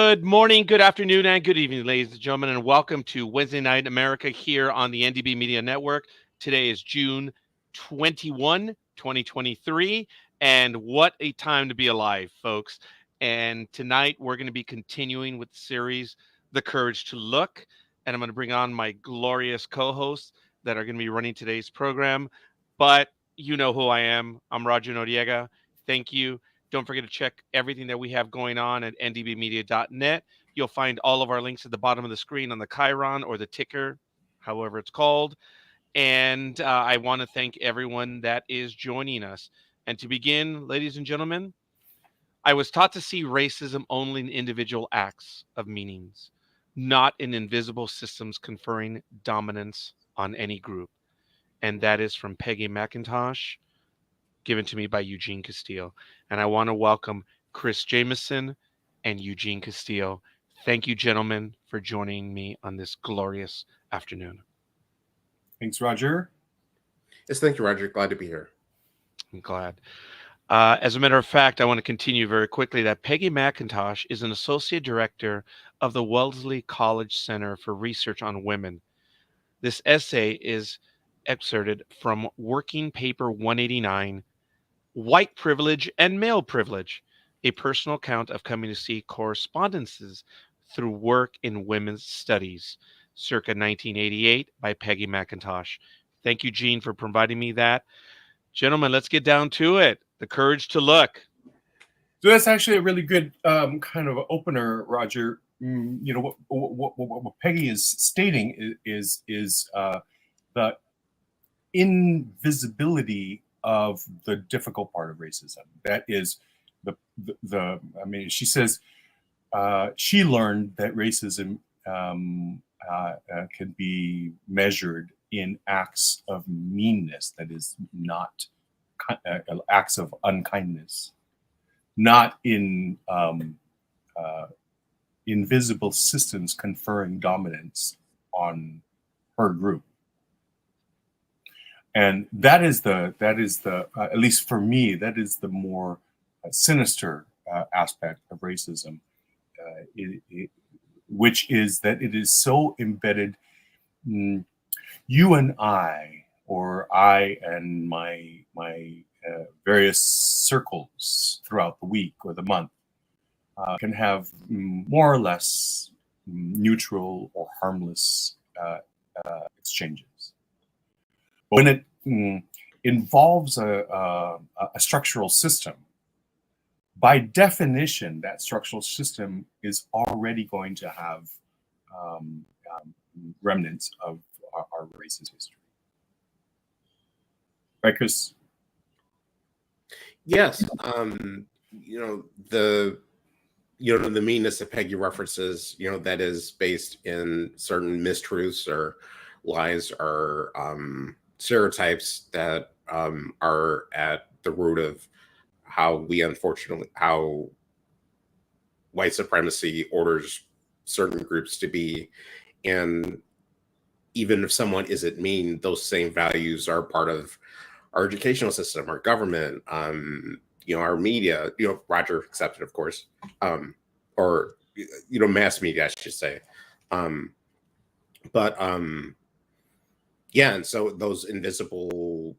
Good morning, good afternoon, and good evening, ladies and gentlemen, and welcome to Wednesday Night America here on the NDB Media Network. Today is June 21, 2023, and what a time to be alive, folks. And tonight we're going to be continuing with the series, The Courage to Look, and I'm going to bring on my glorious co-hosts that are going to be running today's program. But you know who I am. I'm Roger Noriega. Thank you. Don't forget to check everything that we have going on at ndbmedia.net. You'll find all of our links at the bottom of the screen on the Chiron or the ticker, however it's called. And I want to thank everyone that is joining us. And to begin, ladies and gentlemen, I was taught to see racism only in individual acts of meanings, not in invisible systems conferring dominance on any group. And that is from Peggy McIntosh, given to me by Eugene Castillo. And I want to welcome Chris Jamison and Eugene Castillo. Thank you, gentlemen, for joining me on this glorious afternoon. Thanks, Roger. Yes, thank you, Roger. Glad to be here. I'm glad. As a matter of fact, I want to continue very quickly that Peggy McIntosh is an associate director of the Wellesley College Center for Research on Women. This essay is excerpted from Working Paper 189, White Privilege and Male Privilege, a personal account of coming to see correspondences through work in women's studies, circa 1988 by Peggy McIntosh. Thank you, Gene, for providing me that. Gentlemen, let's get down to it. The Courage to Look. So that's actually a really good kind of opener, Roger. You know what Peggy is stating is the invisibility of the difficult part of racism. That is the I mean, she says she learned that racism can be measured in acts of meanness, that is not acts of unkindness, not in invisible systems conferring dominance on her group. And that is the at least for me, that is the more sinister aspect of racism, which is that it is so embedded. You and I, or I and my various circles throughout the week or the month, can have more or less neutral or harmless exchanges. But when it involves a structural system, by definition, that structural system is already going to have remnants of our racist history. Right, Chris? Yes. The meanness that Peggy references, that is based in certain mistruths or lies or stereotypes that are at the root of how white supremacy orders certain groups to be. And even if someone isn't mean, those same values are part of our educational system, our government, our media, Roger accepted, of course, or mass media, I should say. And so those invisible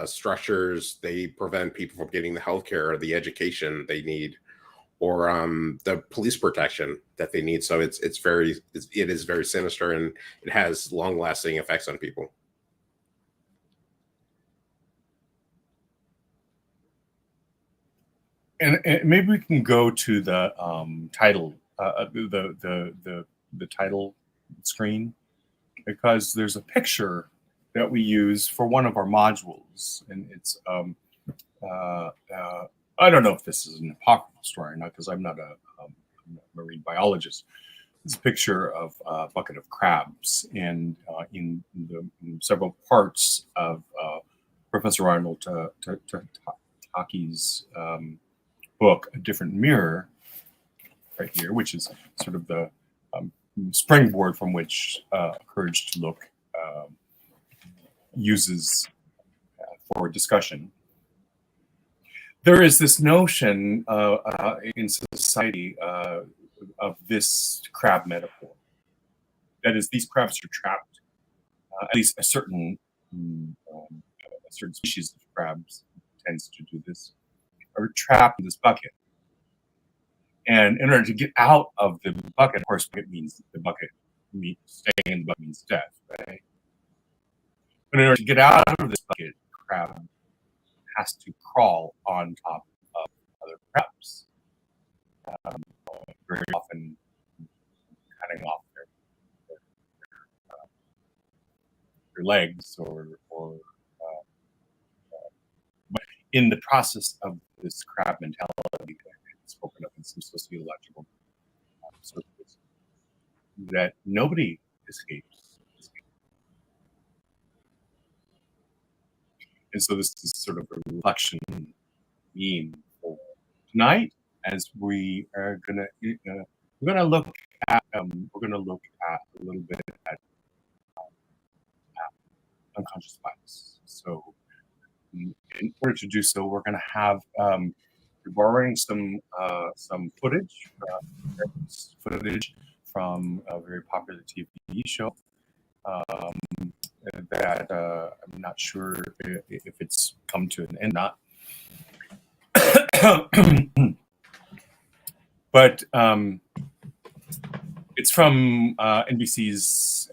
structures, they prevent people from getting the healthcare or the education they need, or the police protection that they need. So it is very sinister, and it has long-lasting effects on people. And maybe we can go to the title, the title screen, because there's a picture that we use for one of our modules, and it's I don't know if this is an apocryphal story or not, because I'm not a marine biologist. It's a picture of a bucket of crabs, and in several parts of Professor Arnold Taki's book, A Different Mirror, right here, which is sort of the springboard from which Courage to Look uses for discussion. there is this notion in society of this crab metaphor. That is, these crabs are trapped. At least a certain species of crabs tends to do this. Are trapped in this bucket, and in order to get out of the bucket, of course, it means the bucket staying in the bucket means death, right? But in order to get out of this bucket, the crab has to crawl on top of other crabs, very often cutting off their legs or but in the process of this crab mentality spoken of in some sociological circles, that nobody escapes. And so this is sort of a reflection theme for tonight, as we are gonna look at a little bit at unconscious bias. So in order to do so, we're gonna have we're borrowing some footage from a very popular TV show that I'm not sure if it's come to an end or not. But it's from NBC's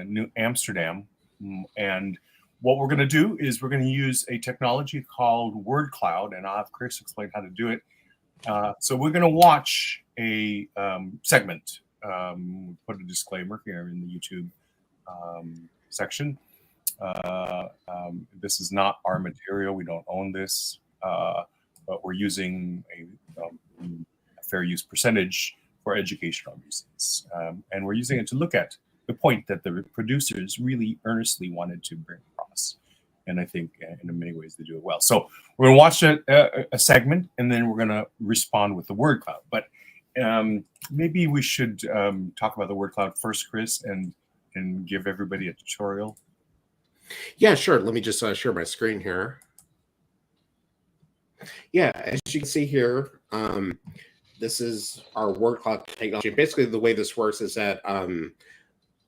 New Amsterdam, and what we're going to do is we're going to use a technology called word cloud, and I'll have Chris explain how to do it. So we're going to watch a segment. Put a disclaimer here in the YouTube section. This is not our material. We don't own this, but we're using a fair use percentage for educational reasons, and we're using it to look at the point that the producers really earnestly wanted to bring across. And I think in many ways they do it well. So we're going to watch a segment, and then we're going to respond with the word cloud. But maybe we should talk about the word cloud first, Chris, and give everybody a tutorial. Yeah, sure. Let me just share my screen here. Yeah, as you can see here, this is our word cloud technology. Basically, the way this works is that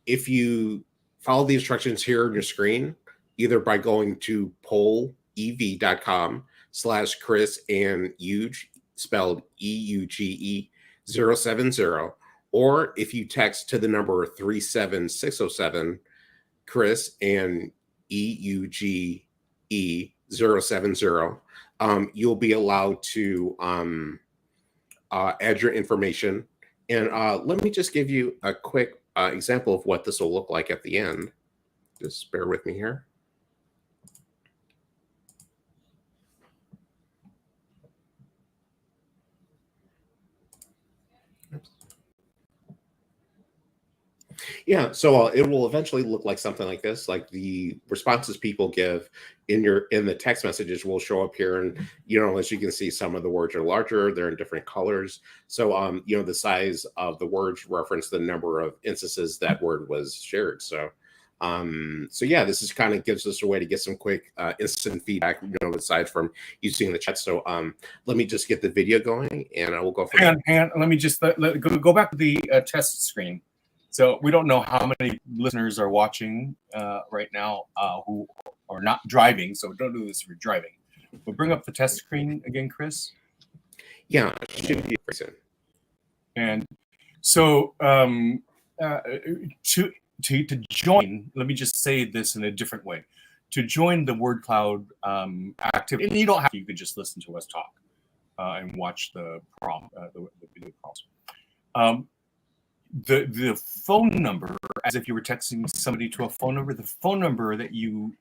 if you follow the instructions here on your screen, either by going to pollev.com/Chris and Euge, spelled EUGE 070, or if you text to the number 37607, Chris and EUGE 070, you'll be allowed to add your information. And let me just give you a quick example of what this will look like at the end. Just bear with me here. Yeah, so it will eventually look like something like this. Like the responses people give in the text messages will show up here, and as you can see, some of the words are larger. They're in different colors. So the size of the words reference the number of instances that word was shared. So yeah, this is kind of gives us a way to get some quick instant feedback, aside from using the chat. So let me just get the video going, and I will go from hang on. Let me just go back to the test screen. So we don't know how many listeners are watching right now who are not driving. So don't do this if you're driving. But bring up the test screen again, Chris. Yeah, it should be present. And so to join, let me just say this in a different way. To join the word cloud activity, and you don't have to. You could just listen to us talk and watch the prompt, the video prompts. The phone number, as if you were texting somebody to a phone number, the phone number that you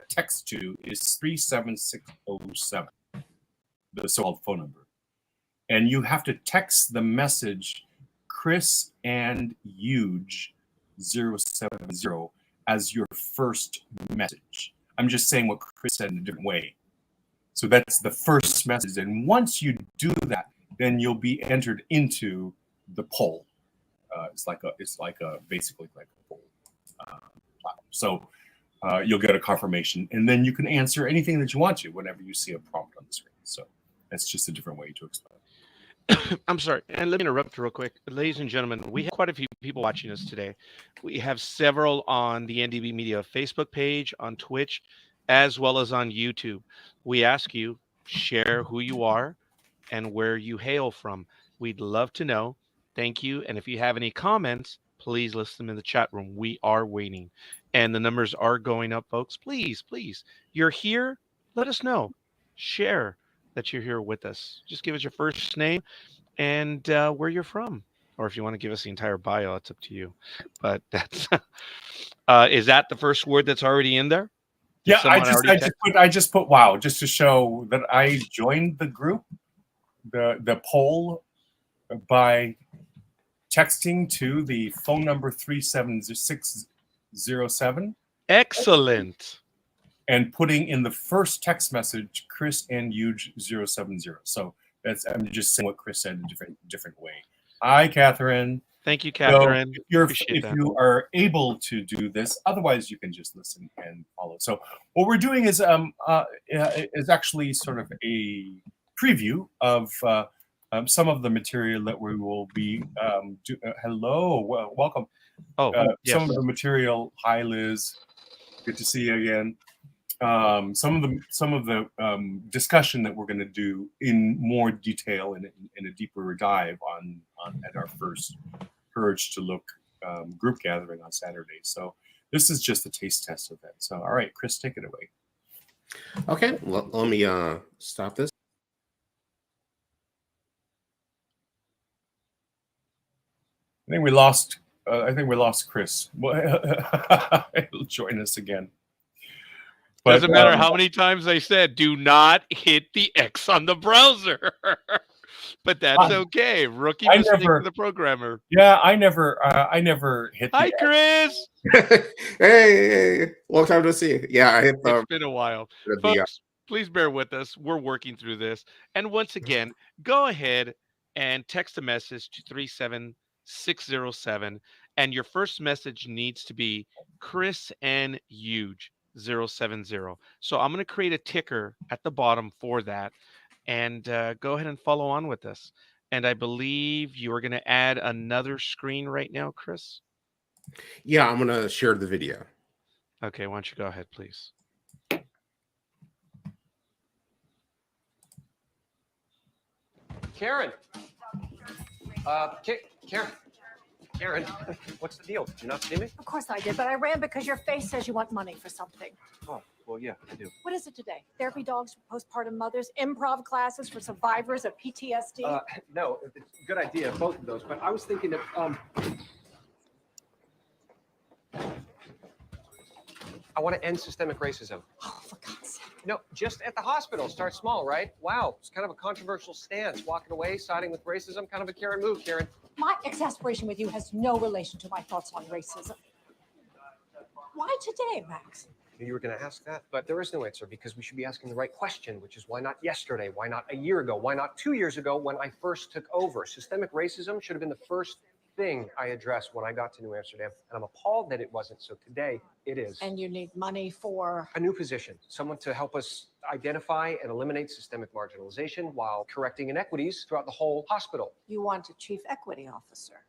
text to is 37607, the so-called phone number. And you have to text the message Chris and Euge 070 as your first message. I'm just saying what Chris said in a different way. So that's the first message. And once you do that, then you'll be entered into the poll. It's basically like a poll platform. So you'll get a confirmation, and then you can answer anything that you want to whenever you see a prompt on the screen. So that's just a different way to explain. I'm sorry, and let me interrupt real quick. Ladies and gentlemen, we have quite a few people watching us today. We have several on the NDB Media Facebook page, on Twitch, as well as on YouTube. We ask you, share who you are and where you hail from. We'd love to know. Thank you. And if you have any comments, please list them in the chat room. We are waiting. And the numbers are going up, folks. Please, please. You're here. Let us know. Share that you're here with us. Just give us your first name and where you're from. Or if you want to give us the entire bio, it's up to you. But that's is that the first word that's already in there? Did Yeah, someone already text? I just put wow, just to show that I joined the group, the poll, by texting to the phone number 37607 Excellent. and putting in the first text message Chris and Huge 070. So that's, I'm just saying what Chris said in a different way. Hi, Catherine. Thank you, Catherine. So Appreciate that. you are able to do this, otherwise you can just listen and follow. So what we're doing is actually sort of a preview of some of the material that we will be welcome. Oh, yes. Some of the material. Hi, Liz. Good to see you again. Some of the discussion that we're going to do in more detail and in a deeper dive on at our first Courage to Look group gathering on Saturday. So this is just a taste test of it. So all right, Chris, take it away. Okay, well, let me stop this. I think we lost Chris. He'll join us again. Doesn't matter how many times I said, do not hit the X on the browser. But that's okay. Rookie mistake for the programmer. Yeah, I never hit the Hi, X. Chris. Hey, long time to see. Yeah, I hit the. It's been a while. Folks, please bear with us. We're working through this. And once again, go ahead and text a message to 37607. And your first message needs to be Chris and Huge 070. So I'm going to create a ticker at the bottom for that. And go ahead and follow on with this. And I believe you are going to add another screen right now, Chris. Yeah, I'm going to share the video. Okay, why don't you go ahead, please? Karen. Karen, what's the deal? Did you not see me? Of course I did, but I ran because your face says you want money for something. Oh, well, yeah, I do. What is it today? Therapy dogs for postpartum mothers, improv classes for survivors of PTSD? No, it's a good idea, both of those, but I was thinking of, I want to end systemic racism. Oh, for God's sake. No, just at the hospital. Start small, right? Wow, it's kind of a controversial stance. Walking away, siding with racism, kind of a Karen move, Karen. My exasperation with you has no relation to my thoughts on racism. Why today, Max? You were going to ask that, but there is no answer because we should be asking the right question, which is why not yesterday? Why not a year ago? Why not 2 years ago when I first took over? Systemic racism should have been the first thing I addressed when I got to New Amsterdam, and I'm appalled that it wasn't. So today it is. And you need money for? A new position, someone to help us identify and eliminate systemic marginalization while correcting inequities throughout the whole hospital. You want a chief equity officer?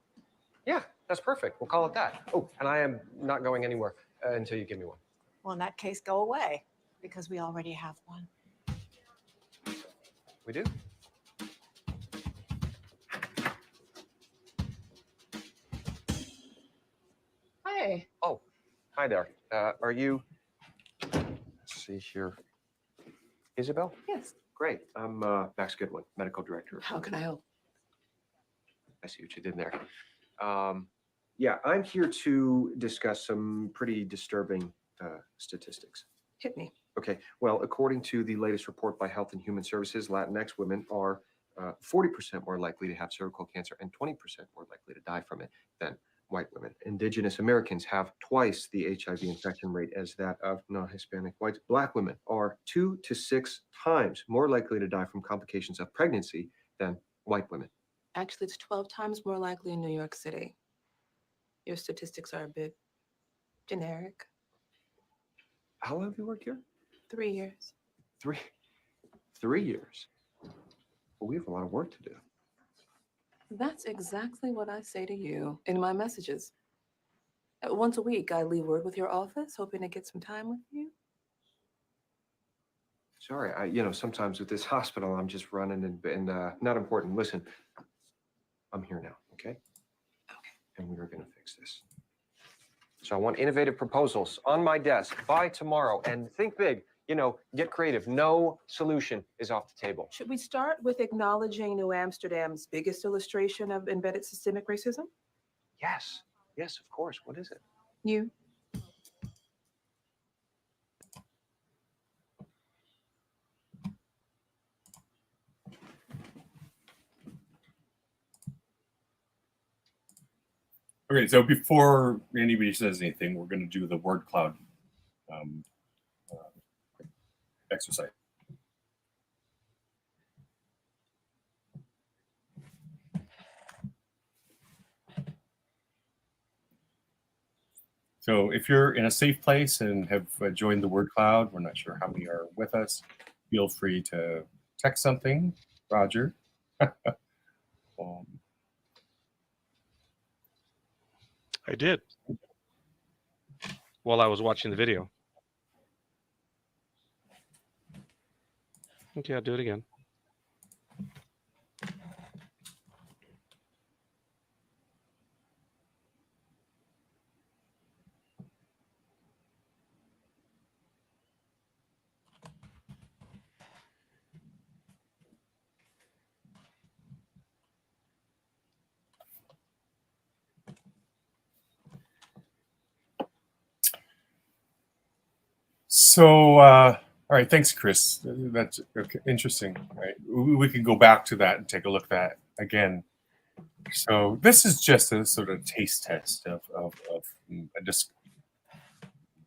Yeah, that's perfect. We'll call it that. Oh, and I am not going anywhere until you give me one. Well, in that case, go away because we already have one. We do? Hey. Oh, hi there. Are you, let's see here, Isabel? Yes. Great. I'm Max Goodwin, medical director. How can I help? I see what you did there. Yeah, I'm here to discuss some pretty disturbing statistics. Hit me. Okay. Well, according to the latest report by Health and Human Services, Latinx women are 40% more likely to have cervical cancer and 20% more likely to die from it than white women. Indigenous Americans have twice the HIV infection rate as that of non-Hispanic whites. Black women are 2 to 6 times more likely to die from complications of pregnancy than white women. Actually, it's 12 times more likely in New York City. Your statistics are a bit generic. How long have you worked here? 3 years. 3 years. Well, we have a lot of work to do. That's exactly what I say to you in my messages. Once a week, I leave word with your office, hoping to get some time with you. Sorry, sometimes with this hospital, I'm just running and not important. Listen, I'm here now, okay? Okay. And we are going to fix this. So I want innovative proposals on my desk by tomorrow. And think big, get creative. No solution is off the table. Should we start with acknowledging New Amsterdam's biggest illustration of embedded systemic racism? Yes, of course. What is it? You. Okay, so before anybody says anything, we're going to do the word cloud exercise. So if you're in a safe place and have joined the word cloud, we're not sure how many are with us, feel free to text something, Roger. I did while I was watching the video. Okay, I'll do it again. So, all right, thanks, Chris. That's okay, interesting. Right, we can go back to that and take a look at that again. So this is just a sort of taste test of a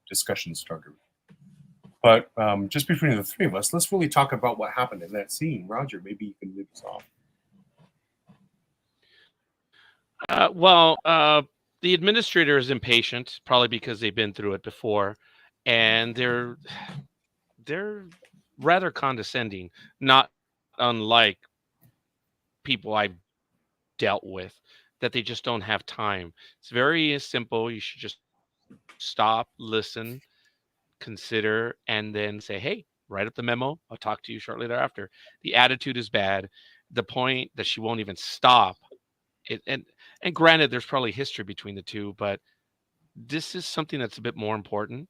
discussion starter. But just between the three of us, let's really talk about what happened in that scene. Roger, maybe you can lead us off. The administrator is impatient, probably because they've been through it before, and they're rather condescending, not unlike people I've dealt with, that they just don't have time. It's very simple. You should just stop, listen, consider, and then say, hey, write up the memo. I'll talk to you shortly thereafter. The attitude is bad. The point that she won't even stop it, and granted, there's probably history between the two, but this is something that's a bit more important,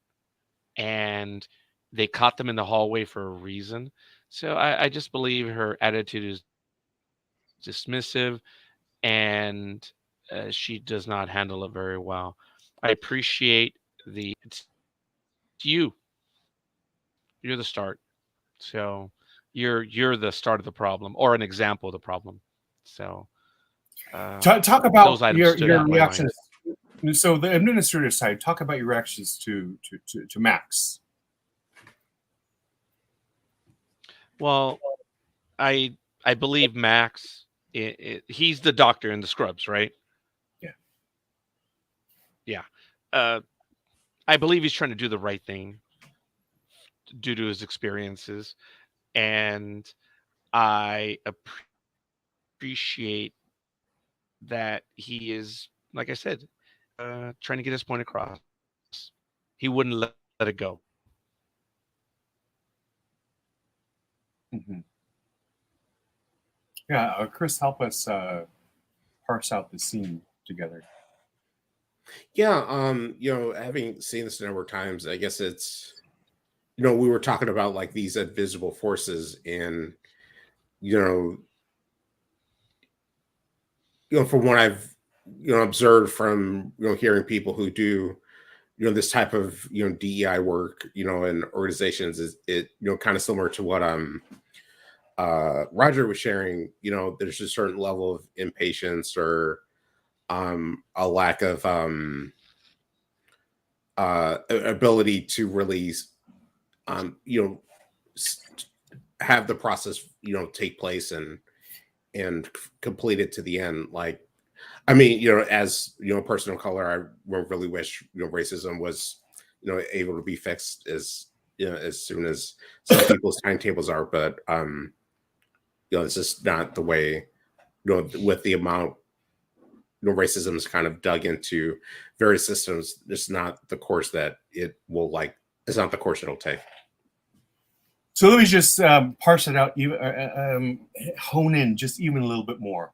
and they caught them in the hallway for a reason. So I just believe her attitude is dismissive, and she does not handle it very well. I appreciate it's you. You're the start. So you're the start of the problem, or an example of the problem. So talk about those items stood your out in my mind. reactions. So the administrator side, talk about your reactions to Max. Well, I believe Max. He's the doctor in the scrubs, right? Yeah. I believe he's trying to do the right thing due to his experiences, and I appreciate that he is, like I said, trying to get his point across. He wouldn't let it go. Mm-hmm. Yeah, Chris, help us parse out the scene together. Yeah, having seen this a number of times, I guess it's, we were talking about like these invisible forces, and from what I've observed from hearing people who do this type of DEI work in organizations, is it kind of similar to what Roger was sharing. There's a certain level of impatience or a lack of ability to really have the process take place and complete it to the end. Like, I mean, as a person of color, I really wish racism was able to be fixed as as soon as some people's timetables are, but it's just not the way. With the amount racism is kind of dug into various systems, it's not the course that it will like. It's not the course it'll take. So let me just parse it out, hone in just even a little bit more.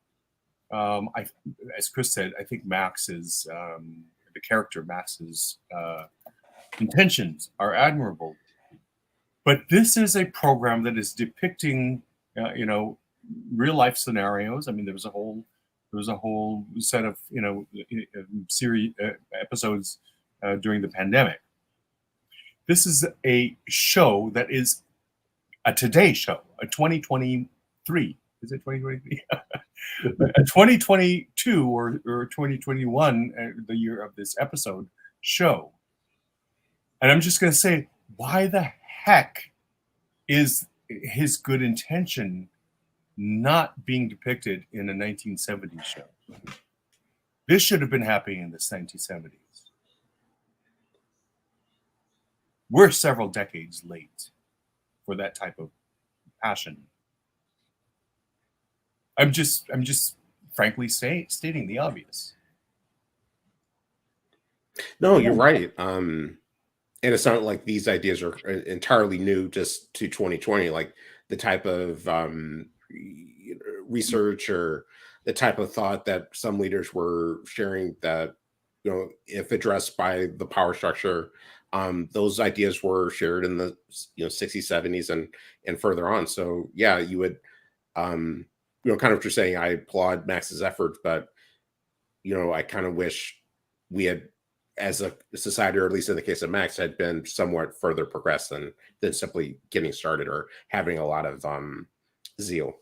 As Chris said, I think Max's the character Max's intentions are admirable, but this is a program that is depicting, real life scenarios. I mean, there was a whole set of series episodes during the pandemic. This is a show that is a Today show, a 2023. Is it 2023? A 2022 or 2021, the year of this episode show. And I'm just going to say, why the heck is his good intention not being depicted in a 1970s show? This should have been happening in the 1970s. We're several decades late for that type of passion. I'm just frankly stating the obvious. No, you're right. And it's not like these ideas are entirely new just to 2020. Like the type of research or the type of thought that some leaders were sharing that, if addressed by the power structure, those ideas were shared in the 60s, 70s, and further on. So yeah, you would kind of what you're saying. I applaud Max's effort, but I kind of wish we had, as a society, or at least in the case of Max, had been somewhat further progressed than simply getting started or having a lot of zeal.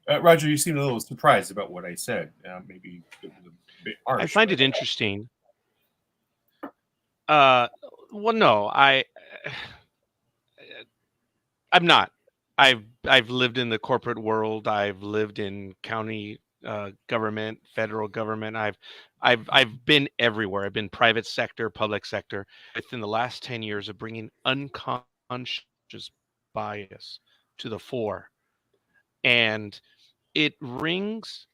Roger, you seem a little surprised about what I said. Maybe it was a bit harsh. I find it interesting. Well, no, I'm not. I've lived in the corporate world. I've lived in county government, federal government. I've been everywhere. I've been private sector, public sector. Within the last 10 years of bringing unconscious bias to the fore, and it rings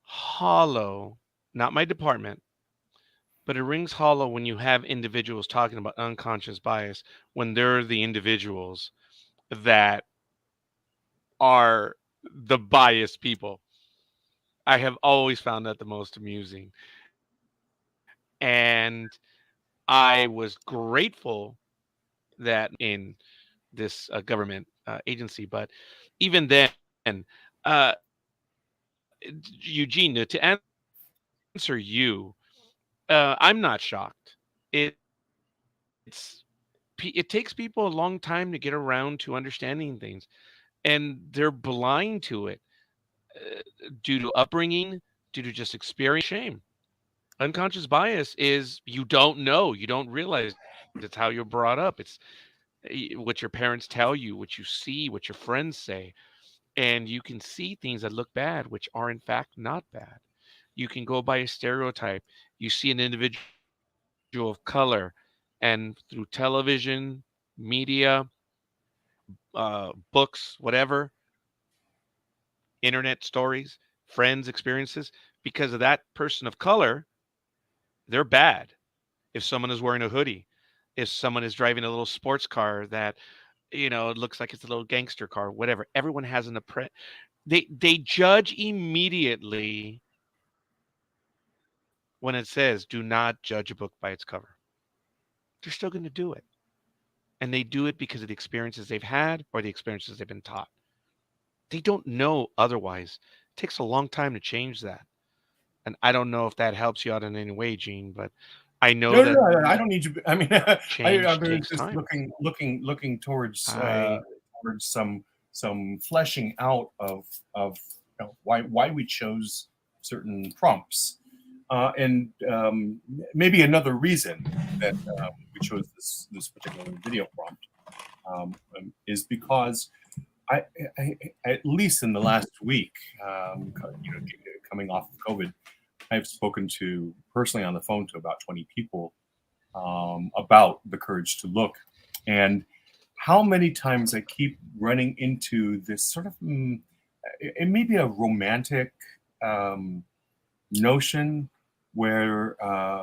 hollow. Not my department, but it rings hollow when you have individuals talking about unconscious bias when they're the individuals that are the biased people. I have always found that the most amusing. And I was grateful that in this government agency, but even then, uh, Eugene, to answer you, I'm not shocked. It takes people a long time to get around to understanding things, and they're blind to it due to upbringing, due to just experience, shame. Unconscious bias is you don't know, you don't realize it's how you're brought up. It's what your parents tell you, what you see, what your friends say, and you can see things that look bad, which are in fact not bad. You can go by a stereotype. You see an individual of color, and through television, media, books, whatever, internet stories, friends' experiences, because of that person of color, they're bad. If someone is wearing a hoodie, if someone is driving a little sports car that, it looks like it's a little gangster car, whatever, everyone has an they judge immediately when it says, do not judge a book by its cover. They're still going to do it. And they do it because of the experiences they've had or the experiences they've been taught. They don't know otherwise. It takes a long time to change that. And I don't know if that helps you out in any way, Gene, but I know that No, I don't need you. I mean, change I'm takes just time. looking towards some fleshing out of why we chose certain prompts, and maybe another reason that we chose this particular video prompt is because I at least in the last week, coming off of COVID, I've spoken to personally on the phone to about 20 people about the courage to look. And how many times I keep running into this sort of, it may be a romantic notion where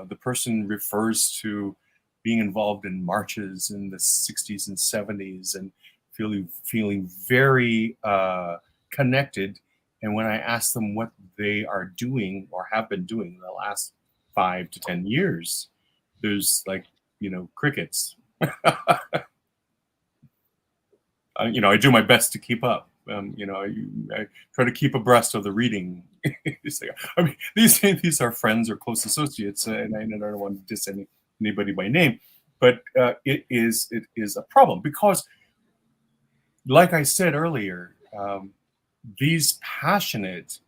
the person refers to being involved in marches in the 60s and 70s and feeling very connected. And when I ask them what they are doing or have been doing in the last 5 to 10 years, there's like, crickets. I do my best to keep up. I try to keep abreast of the reading. I mean, these are friends or close associates, and I don't want to diss anybody by name, but it is a problem because, like I said earlier, these passionate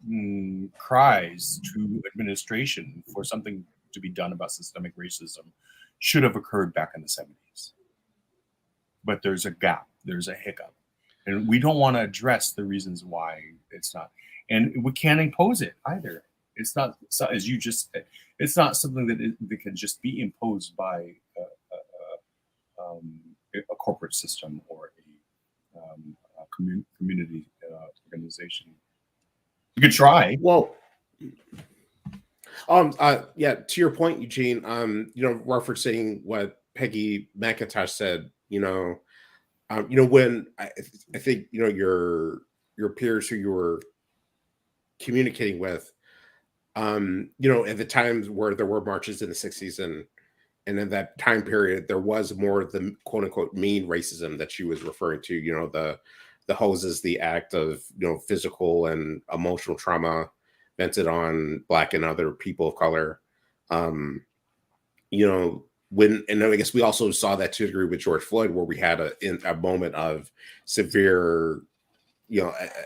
cries to administration for something to be done about systemic racism should have occurred back in the 70s. But there's a gap, there's a hiccup, and we don't want to address the reasons why it's not. And we can't impose it either. It's not, as you just said, it's not something that can just be imposed by a corporate system or a community organization. You could try. Well, yeah, to your point, Eugene, referencing what Peggy McIntosh said, when I think, your peers who you were communicating with, at the times where there were marches in the 60s and in that time period, there was more of the quote unquote mean racism that she was referring to, the hoses, the act of, physical and emotional trauma vented on Black and other people of color. And I guess we also saw that to a degree with George Floyd, where we had a moment of severe,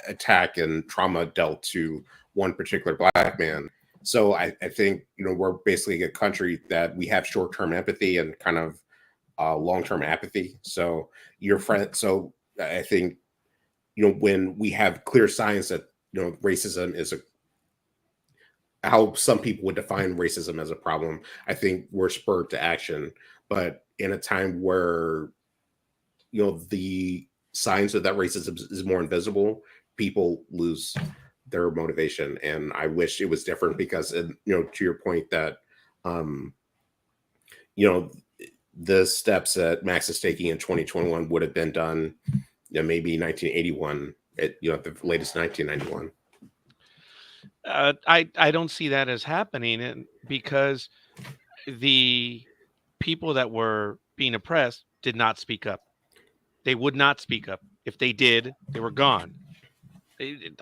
attack and trauma dealt to one particular Black man. So I think, we're basically a country that we have short-term empathy and kind of long-term apathy. So I think, when we have clear signs that, racism is how some people would define racism as a problem, I think we're spurred to action. But in a time where, the signs of that racism is more invisible, people lose their motivation. And I wish it was different because, to your point that, the steps that Max is taking in 2021 would have been done, maybe 1981, at the latest 1991. I don't see that as happening, because the people that were being oppressed did not speak up. They would not speak up. If they did, they were gone.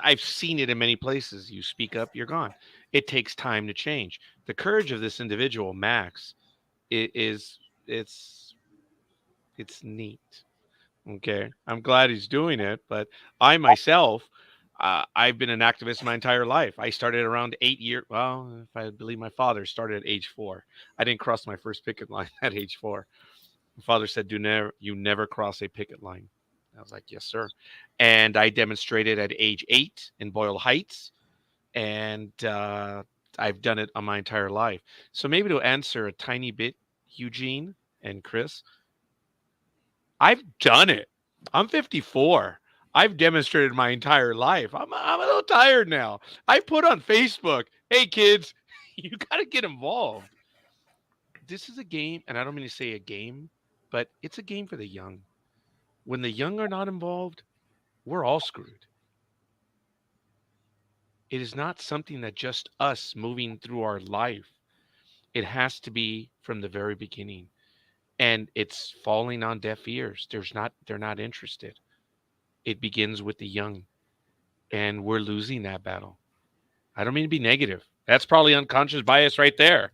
I've seen it in many places. You speak up, you're gone. It takes time to change. The courage of this individual, Max, it's neat. Okay, I'm glad he's doing it, but I myself, I've been an activist my entire life. I started around 8 years. Well, if I believe my father started at age 4. I didn't cross my first picket line at age 4. My father said, you never cross a picket line." I was like, "Yes, sir." And I demonstrated at age 8 in Boyle Heights, and I've done it on my entire life. So maybe to answer a tiny bit, Eugene and Chris, I've done it. I'm 54. I've demonstrated my entire life. I'm a little tired now. I put on Facebook, "Hey kids, you got to get involved." This is a game, and I don't mean to say a game, but it's a game for the young. When the young are not involved, we're all screwed. It is not something that just us moving through our life. It has to be from the very beginning. And it's falling on deaf ears. They're not interested. It begins with the young, and we're losing that battle. I don't mean to be negative. That's probably unconscious bias right there.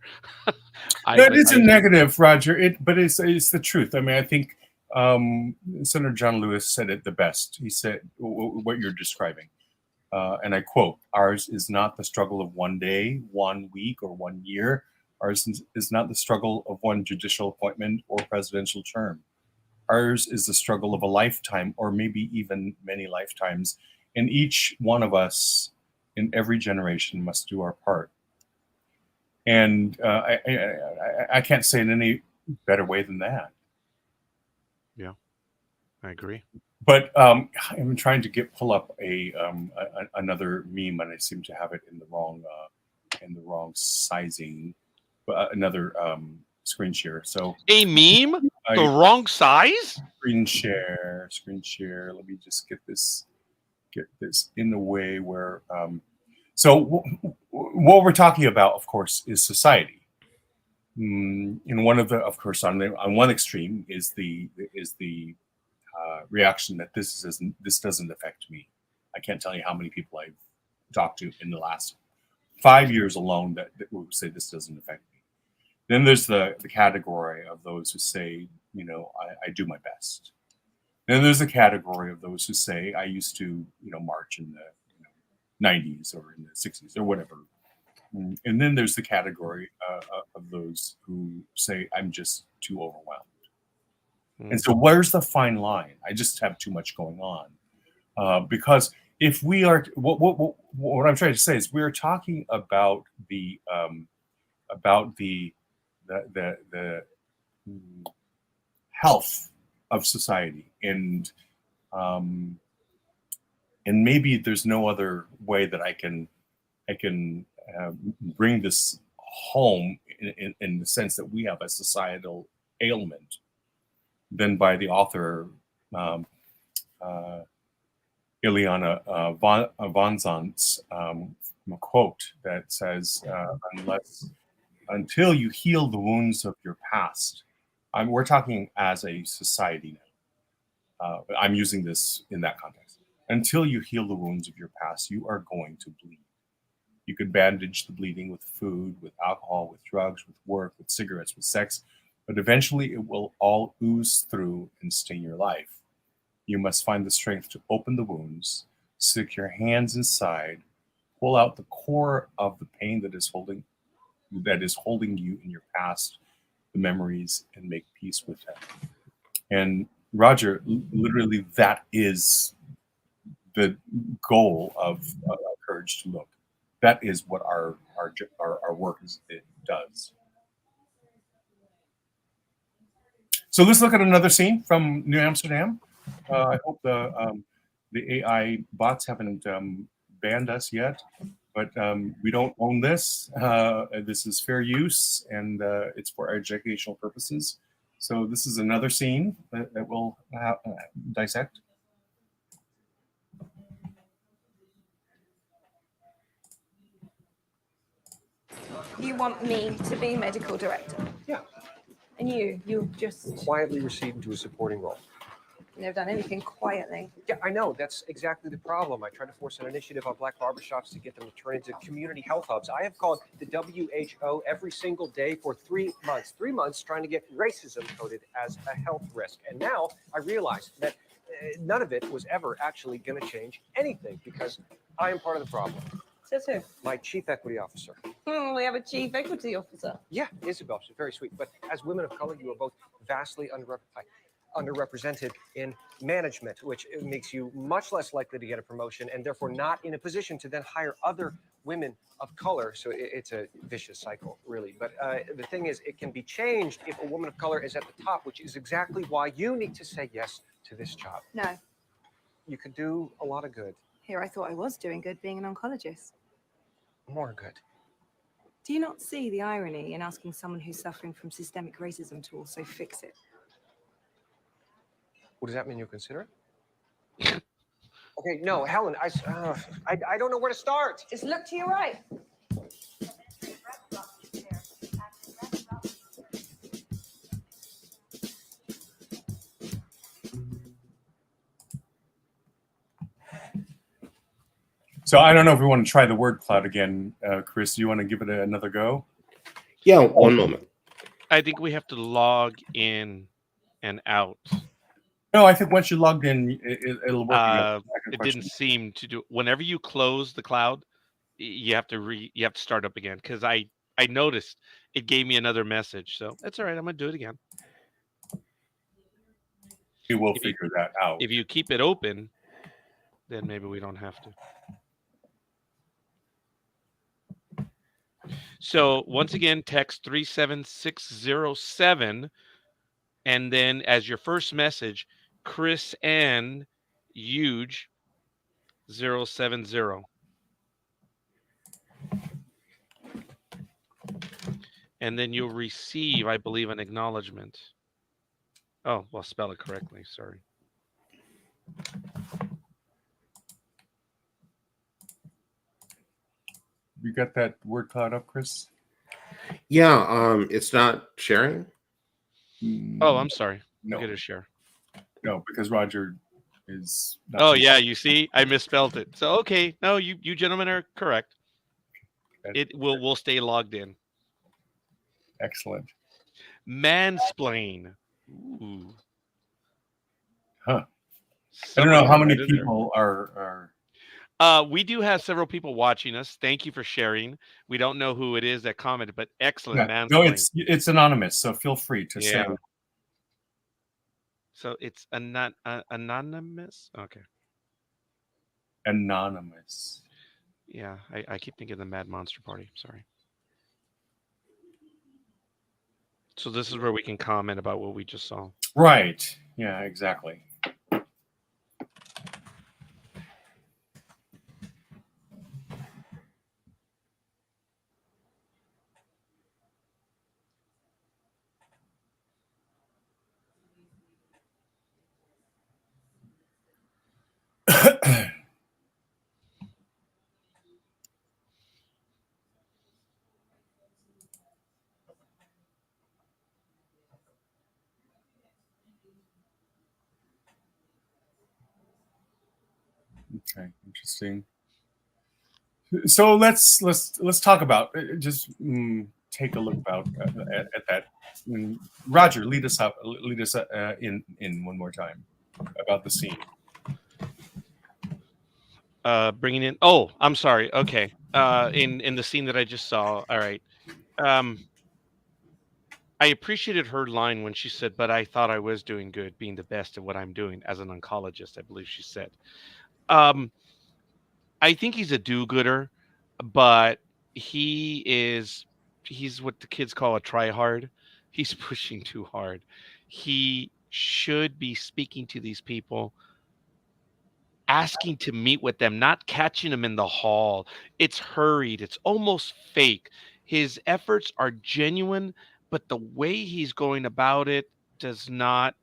That isn't negative, Roger. But it's the truth. I mean, I think Senator John Lewis said it the best. He said what you're describing, and I quote: "Ours is not the struggle of one day, 1 week, or 1 year. Ours is not the struggle of one judicial appointment or presidential term. Ours is the struggle of a lifetime, or maybe even many lifetimes. And each one of us in every generation must do our part." And I can't say it better way than that. I agree. But I'm trying to pull up another meme, and I seem to have it in the wrong sizing. But another screen share. So A meme? The wrong size? Screen share. Let me just get this in a way where. So what we're talking about, of course, is society. In one of the, of course, on one extreme is the reaction that this doesn't affect me. I can't tell you how many people I've talked to in the last 5 years alone that will say this doesn't affect me. Then there's the category of those who say, I do my best. Then there's a category of those who say, I used to, march in the 90s or in the 60s or whatever. And then there's the category of those who say, I'm just too overwhelmed. And so where's the fine line? I just have too much going on. Because if we are, what I'm trying to say is we're talking about the health of society, and maybe there's no other way that I can bring this home in the sense that we have a societal ailment than by the author Ileana Vanzant's quote that says, until you heal the wounds of your past, we're talking as a society now. I'm using this in that context. Until you heal the wounds of your past, you are going to bleed. You could bandage the bleeding with food, with alcohol, with drugs, with work, with cigarettes, with sex, but eventually it will all ooze through and stain your life. You must find the strength to open the wounds, stick your hands inside, pull out the core of the pain that is holding you in your past, the memories, and make peace with them. And Roger, literally, that is the goal of Courage to Look. That is what our work does. So let's look at another scene from New Amsterdam. I hope the AI bots haven't banned us yet, but we don't own this. This is fair use, and it's for educational purposes. So this is another scene that we'll dissect. You want me to be medical director? Yeah. And you'll just Quietly recede into a supporting role. never done anything quietly. Yeah, I know. That's exactly the problem. I tried to force an initiative on black barbershops to get them to turn into community health hubs. I have called the WHO every single day for 3 months. 3 months trying to get racism coded as a health risk. And now I realize that none of it was ever actually going to change anything because I am part of the problem. Says who? My chief equity officer. We have a chief equity officer. Yeah, Isabel. She's very sweet. But as women of color, you are both vastly underrepresented in management, which makes you much less likely to get a promotion and therefore not in a position to then hire other women of color. So it's a vicious cycle, really. But the thing is, it can be changed if a woman of color is at the top, which is exactly why you need to say yes to this job. No. You could do a lot of good. Here, I thought I was doing good being an oncologist. More good. Do you not see the irony in asking someone who's suffering from systemic racism to also fix it? What does that mean? You'll consider it? Okay, no, Helen, I don't know where to start. Just look to your right. So I don't know if we want to try the word cloud again. Chris, do you want to give it another go? Yeah, one moment. I think we have to log in and out. No, I think once you're logged in, it'll work. It didn't seem to do. Whenever you close the cloud, you have to start up again, because I noticed it gave me another message. So that's all right. I'm gonna do it again. We will figure that out. If you keep it open, then maybe we don't have to. So once again, text 37607, and then as your first message, Chris and Huge 070. And then you'll receive, I believe, an acknowledgement. Oh, well, spell it correctly. Sorry. You got that word cloud up, Chris? Yeah, it's not sharing. Oh, I'm sorry. No. Get a share. No, because Roger is not. Oh, yeah, you see, I misspelled it. So, okay, no, you gentlemen are correct. Okay. We'll stay logged in. Excellent. Mansplain. Ooh. Huh. I don't know Somebody how many invited her. people are. We do have several people watching us. Thank you for sharing. We don't know who it is that commented, but excellent Yeah. mansplain. No, it's anonymous, so feel free to say. Yeah. So it's anonymous. Okay. Anonymous. Yeah, I keep thinking of the Mad Monster Party. Sorry. So this is where we can comment about what we just saw. Right. Yeah, exactly. Okay, interesting. So let's talk about just take a look about at that. Roger, lead us in one more time about the scene. Bringing in. Oh, I'm sorry. Okay. In the scene that I just saw. All right. I appreciated her line when she said, "But I thought I was doing good, being the best at what I'm doing as an oncologist." I believe she said. I think he's a do-gooder, but he's what the kids call a try-hard. He's pushing too hard. He should be speaking to these people, asking to meet with them, not catching them in the hall. It's hurried. It's almost fake. His efforts are genuine, but the way he's going about it does not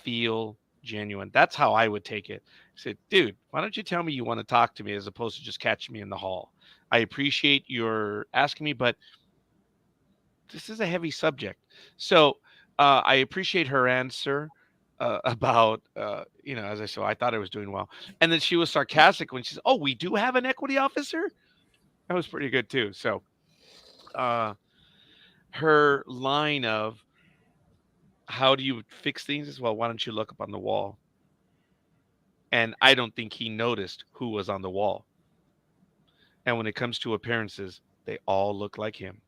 feel genuine. That's how I would take it. I said, dude, why don't you tell me you want to talk to me as opposed to just catching me in the hall? I appreciate your asking me, but this is a heavy subject. So I appreciate her answer about, as I said, I thought I was doing well. And then she was sarcastic when she said, oh, we do have an equity officer? That was pretty good too. So her line of, how do you fix things is, well, why don't you look up on the wall? And I don't think he noticed who was on the wall. And when it comes to appearances, they all look like him.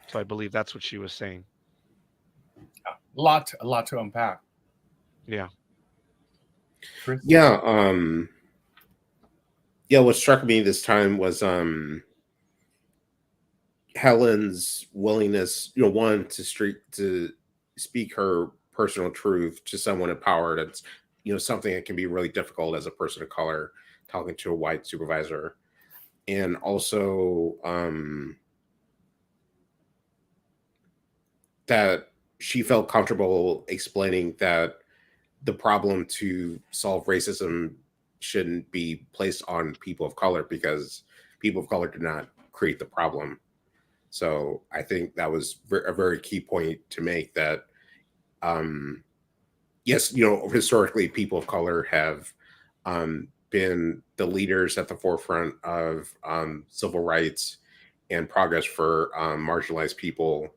So I believe that's what she was saying. A lot to unpack. Yeah. Chris? Yeah. What struck me this time was Helen's willingness, one, to speak her personal truth to someone in power. That's something that can be really difficult as a person of color talking to a white supervisor, and also that she felt comfortable explaining that the problem to solve racism shouldn't be placed on people of color because people of color do not create the problem. So I think that was a very key point to make, that yes, historically people of color have been the leaders at the forefront of civil rights and progress for marginalized people.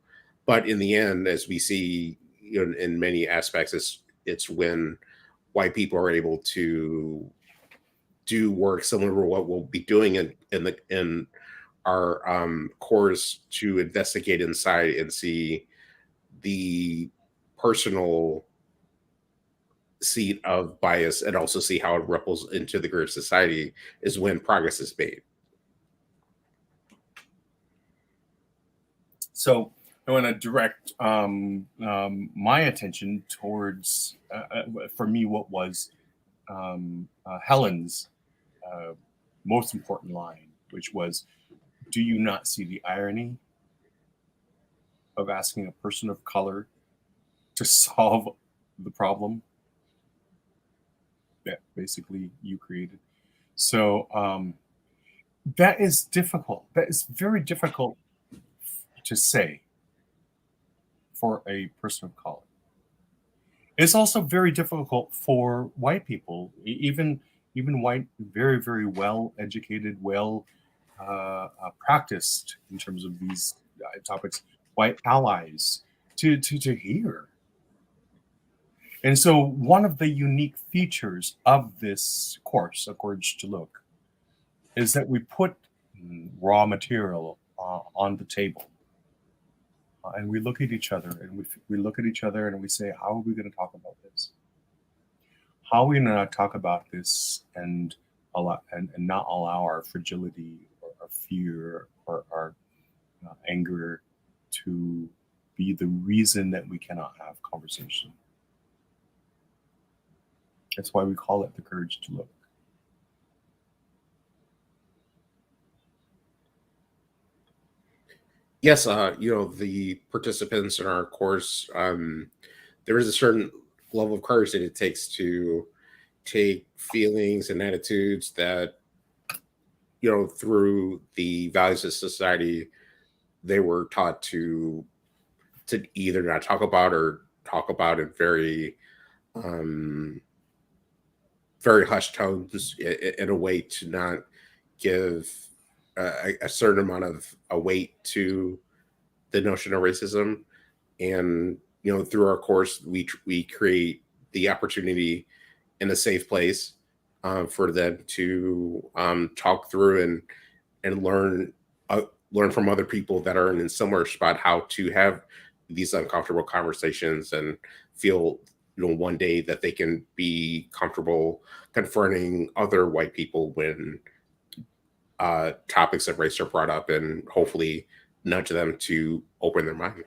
But in the end, as we see in many aspects, it's when white people are able to do work similar to what we'll be doing in our course, to investigate inside and see the personal seat of bias and also see how it ripples into the greater society, is when progress is made. So I want to direct my attention towards, for me, what was Helen's most important line, which was, "Do you not see the irony of asking a person of color to solve the problem that basically you created?" So that is difficult. That is very difficult to say for a person of color. It's also very difficult for white people, even white, very, very well educated, well practiced in terms of these topics, white allies to hear. And so one of the unique features of this course, A Courage to Look, is that we put raw material on the table. And we look at each other and we look at each other and we say, how are we going to talk about this? How are we going to talk about this and not allow our fragility or our fear or our anger to be the reason that we cannot have conversation? That's why we call it The Courage to Look. Yes, the participants in our course, there is a certain level of courage that it takes to take feelings and attitudes that, through the values of society, they were taught to either not talk about or talk about in very, very hushed tones in a way to not give a certain amount of a weight to the notion of racism. And through our course, we create the opportunity in a safe place for them to talk through and learn from other people that are in a similar spot how to have these uncomfortable conversations and feel one day that they can be comfortable confronting other white people when topics of race are brought up, and hopefully nudge them to open their mind.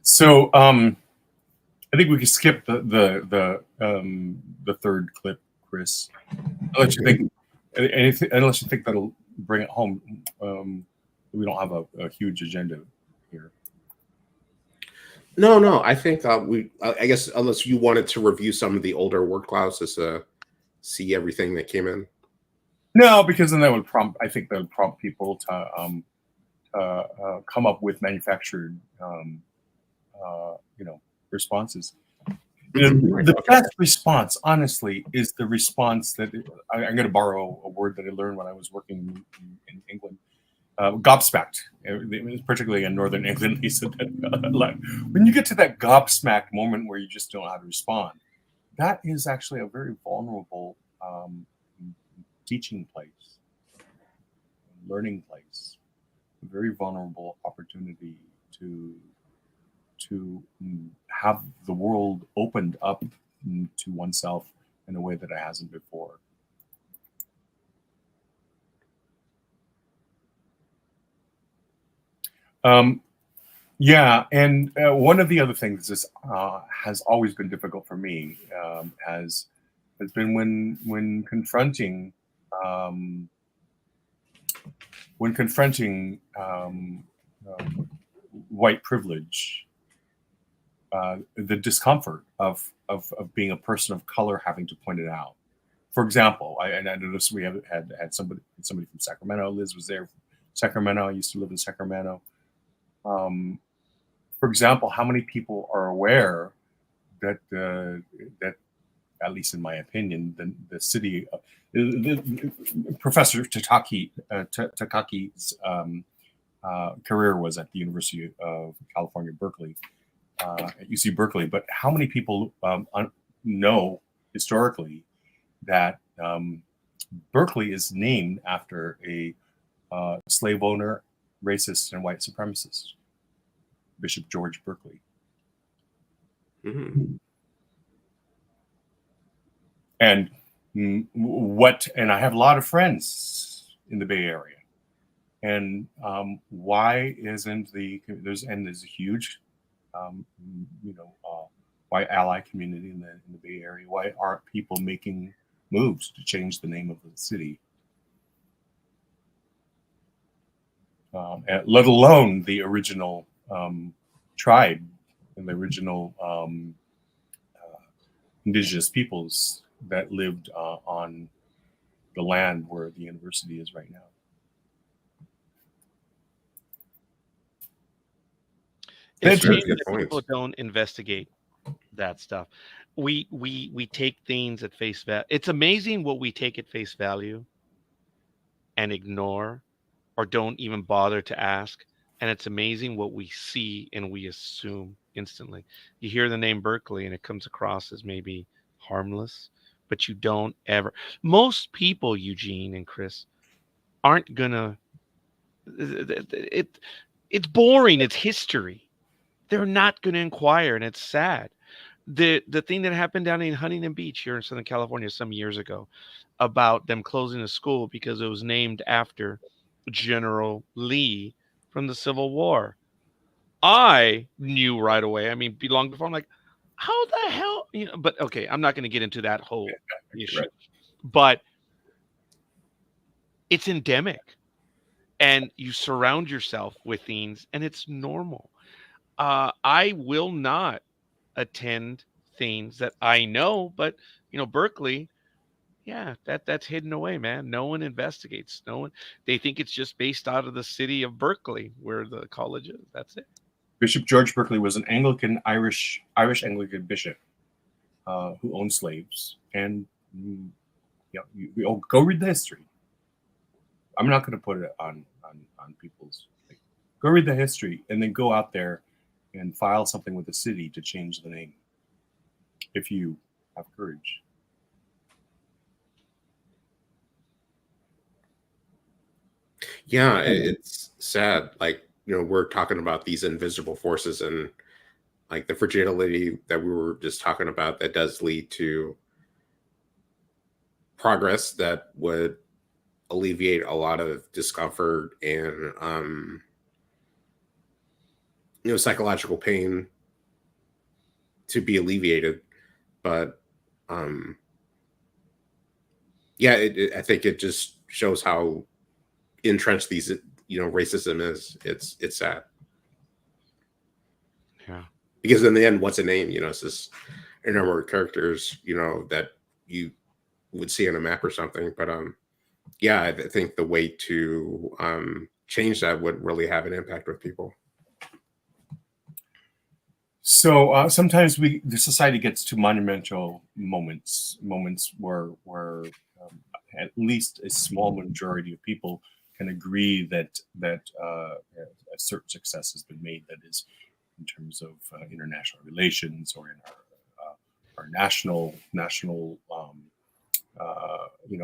So I think we could skip the third clip, Chris. Unless you think that'll bring it home. We don't have a huge agenda here. No. I think I guess unless you wanted to review some of the older word clouds to see everything that came in. No, because then that would prompt people to come up with manufactured, responses. The best response, honestly, is the response that I'm going to borrow a word that I learned when I was working in England. Gobsmacked, particularly in Northern England. He said that when you get to that gobsmacked moment where you just don't know how to respond, that is actually a very vulnerable teaching place, learning place, a very vulnerable opportunity to have the world opened up to oneself in a way that it hasn't before. And one of the other things that has always been difficult for me has been when confronting white privilege, the discomfort of being a person of color having to point it out. For example, I noticed we had somebody from Sacramento. Liz was there from Sacramento. I used to live in Sacramento. For example, how many people are aware that at least in my opinion, the city, Professor Takaki's career was at the University of California, Berkeley, at UC Berkeley. But how many people know historically that Berkeley is named after a slave owner, racist, and white supremacist, Bishop George Berkeley? Mm-hmm. And and I have a lot of friends in the Bay Area, and why isn't there's a huge, white ally community in the Bay Area? Why aren't people making moves to change the name of the city? Let alone the original tribe and the original indigenous peoples that lived on the land where the university is right now. It's That's a shame good that point. people don't investigate that stuff. We take things at face value. It's amazing what we take at face value and ignore or don't even bother to ask. And it's amazing what we see and we assume instantly. You hear the name Berkeley and it comes across as maybe harmless, but you don't ever. Most people, Eugene and Chris, aren't gonna. It's boring. It's history. They're not gonna inquire, and it's sad. The thing that happened down in Huntington Beach here in Southern California some years ago about them closing a school because it was named after General Lee from the Civil War. I knew right away. I mean, long before I'm like, how the hell? But okay, I'm not going to get into that whole issue. Right. But it's endemic, and you surround yourself with things, and it's normal. I will not attend things that I know, but Berkeley, yeah, that's hidden away, man. No one investigates. No one. They think it's just based out of the city of Berkeley, where the college is. That's it. Bishop George Berkeley was an Anglican Irish Anglican bishop who owned slaves, and go read the history. I'm not going to put it on people's. Go read the history, and then go out there and file something with the city to change the name, if you have courage. Yeah, it's sad. Like, we're talking about these invisible forces, and like the fragility that we were just talking about that does lead to progress that would alleviate a lot of discomfort and psychological pain to be alleviated. But yeah, I think it just shows how entrenched these racism is. It's sad. Yeah. Because in the end, what's a name? It's just a number of characters, that you would see on a map or something. But yeah, I think the way to change that would really have an impact with people. So sometimes the society gets to monumental moments where at least a small majority of people can agree that a certain success has been made. That is, in terms of international relations or in our national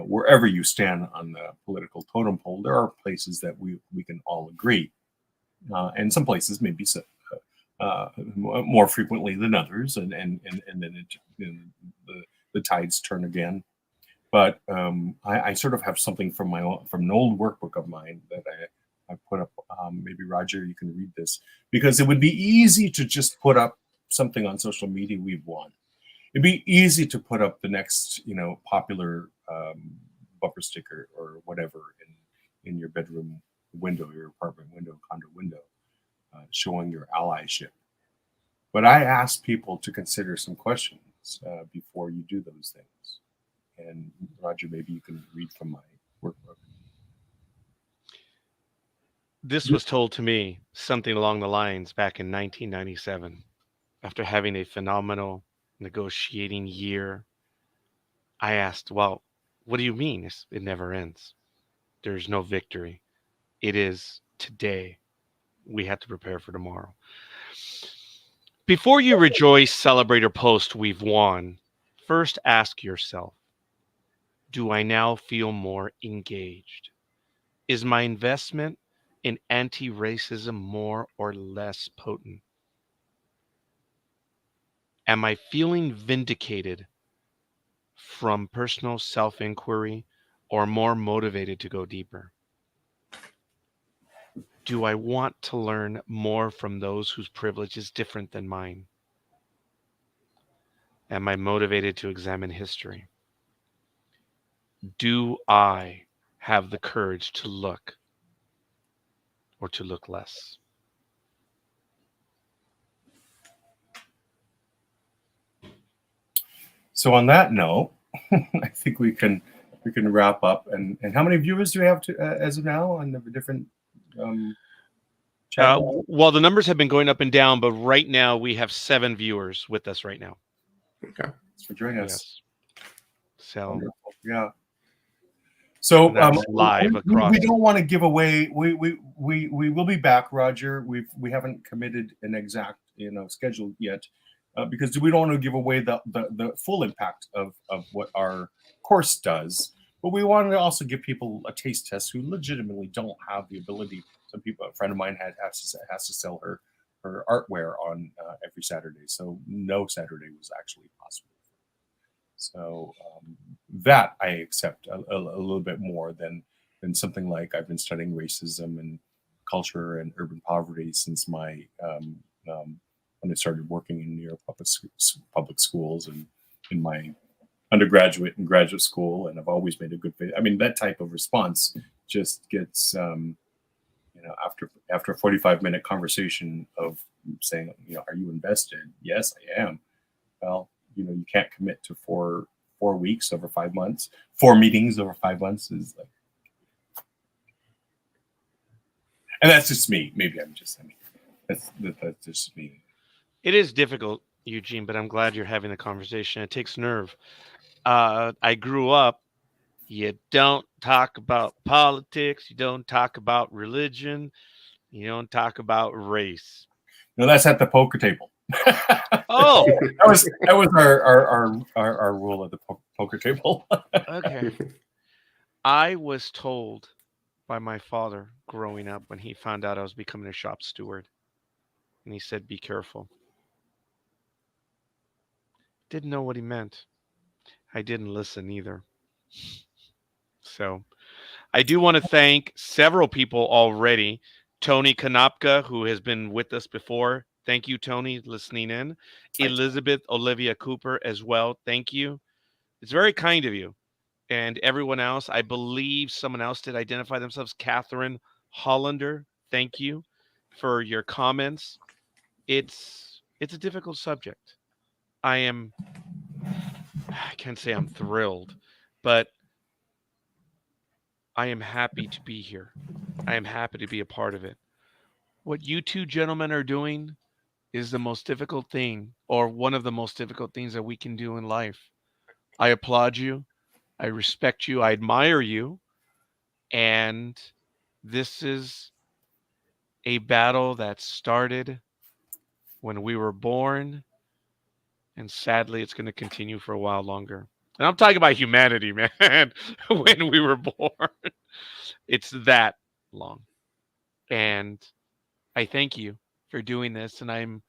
wherever you stand on the political totem pole, there are places that we can all agree, and some places maybe more frequently than others, and then the tides turn again. But I sort of have something from an old workbook of mine that I put up. Maybe Roger, you can read this, because it would be easy to just put up something on social media. We've won. It'd be easy to put up the next popular bumper sticker or whatever in your bedroom window, your apartment window, condo window, showing your allyship. But I ask people to consider some questions before you do those things. And Roger, maybe you can read from my workbook. This was told to me something along the lines back in 1997, after having a phenomenal negotiating year. I asked, well, what do you mean it never ends? There's no victory. It is today. We have to prepare for tomorrow. Before you rejoice, celebrate, or post we've won, first ask yourself, do I now feel more engaged? Is my investment in anti-racism more or less potent? Am I feeling vindicated from personal self-inquiry or more motivated to go deeper? Do I want to learn more from those whose privilege is different than mine? Am I motivated to examine history? Do I have the courage to look or to look less? So on that note, I think we can wrap up. And how many viewers do we have as of now on the different channels? Well, the numbers have been going up and down, but right now we have 7 viewers with us right now. Okay. Thanks for joining us. Yes. So Wonderful. Yeah. So that's live across. We don't want to give away. We will be back, Roger. We haven't committed an exact schedule yet, because we don't want to give away the full impact of what our course does. But we want to also give people a taste test who legitimately don't have the ability. Some people, a friend of mine has to sell her artware on every Saturday, so no Saturday was actually possible. So that I accept a little bit more than something like I've been studying racism and culture and urban poverty since my when I started working in New York public schools and in my undergraduate and graduate school, and I've always made a good fit. I mean, that type of response just gets after a 45-minute conversation of saying, are you invested? Yes, I am. Well, you can't commit to four weeks over 5 months. 4 meetings over 5 months is like, and that's just me. Maybe that's just me. It is difficult, Eugene, but I'm glad you're having the conversation. It takes nerve. I grew up. You don't talk about politics. You don't talk about religion. You don't talk about race. No, that's at the poker table. Oh, that was our rule at the poker table. okay. I was told by my father growing up when he found out I was becoming a shop steward, and he said, "Be careful." Didn't know what he meant. I didn't listen either. So I do want to thank several people already. Tony Kanopka, who has been with us before. Thank you, Tony, listening in. Elizabeth Olivia Cooper as well. Thank you. It's very kind of you. And everyone else, I believe someone else did identify themselves. Catherine Hollander, thank you for your comments. It's a difficult subject. I can't say I'm thrilled, but I am happy to be here. I am happy to be a part of it. What you two gentlemen are doing is the most difficult thing, or one of the most difficult things that we can do in life. I applaud you. I respect you. I admire you. And this is a battle that started when we were born. And sadly, it's going to continue for a while longer. And I'm talking about humanity, man. When we were born, it's that long. And I thank you for doing this. And I'm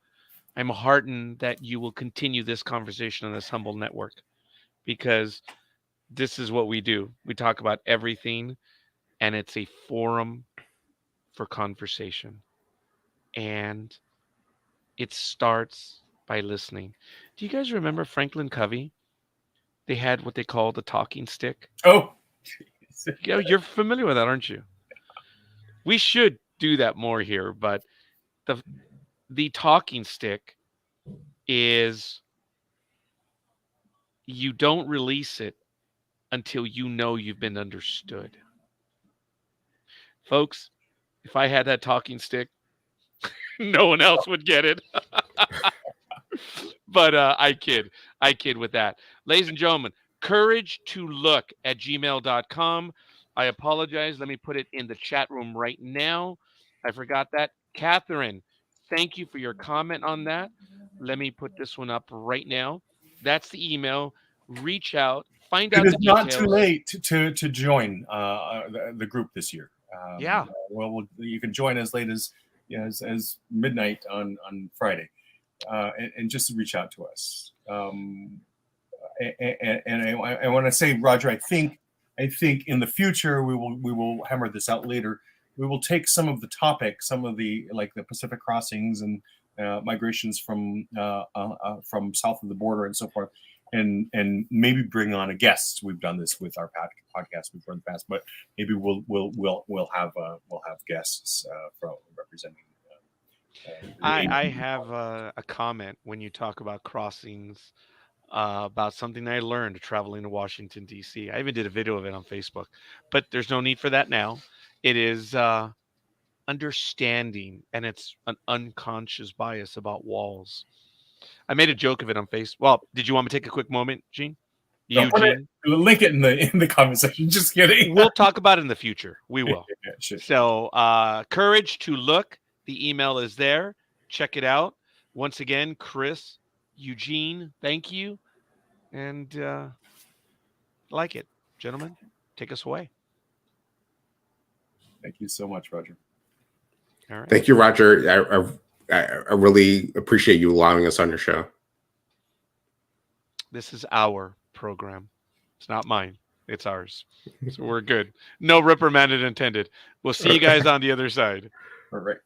heartened that you will continue this conversation on this humble network, because this is what we do. We talk about everything, and it's a forum for conversation. And it starts by listening. Do you guys remember Franklin Covey? They had what they call the talking stick. Oh, You're familiar with that, aren't you? We should do that more here, but the talking stick is you don't release it until you know you've been understood. Folks, if I had that talking stick, no one else would get it. But I kid with that. Ladies and gentlemen, courage2look@gmail.com. I apologize. Let me put it in the chat room right now. I forgot that. Catherine, thank you for your comment on that. Let me put this one up right now. That's the email. Reach out. Find out it is the details. not too late to join the group this year. Yeah. Well, you can join as late as as midnight on Friday, and just reach out to us. I want to say, Roger, I think in the future we will hammer this out later. We will take some of the topics, some of the like the Pacific crossings and migrations from south of the border and so forth, and maybe bring on a guest. We've done this with our podcast before in the past, but maybe we'll have guests from representing. I have a comment when you talk about crossings, about something I learned traveling to Washington, D.C. I even did a video of it on Facebook, but there's no need for that now. It is understanding, and it's an unconscious bias about walls. I made a joke of it on Facebook. Well, did you want me to take a quick moment, Gene? No, Eugene? link it in the comment section. Just kidding. We'll talk about it in the future. We will. Yeah, sure. So, courage to look. The email is there. Check it out. Once again, Chris, Eugene, thank you. And like it. Gentlemen, take us away. Thank you so much, Roger. All right. Thank you, Roger. I really appreciate you allowing us on your show. This is our program. It's not mine. It's ours. So we're good. No reprimanded intended. We'll see you guys on the other side. All right.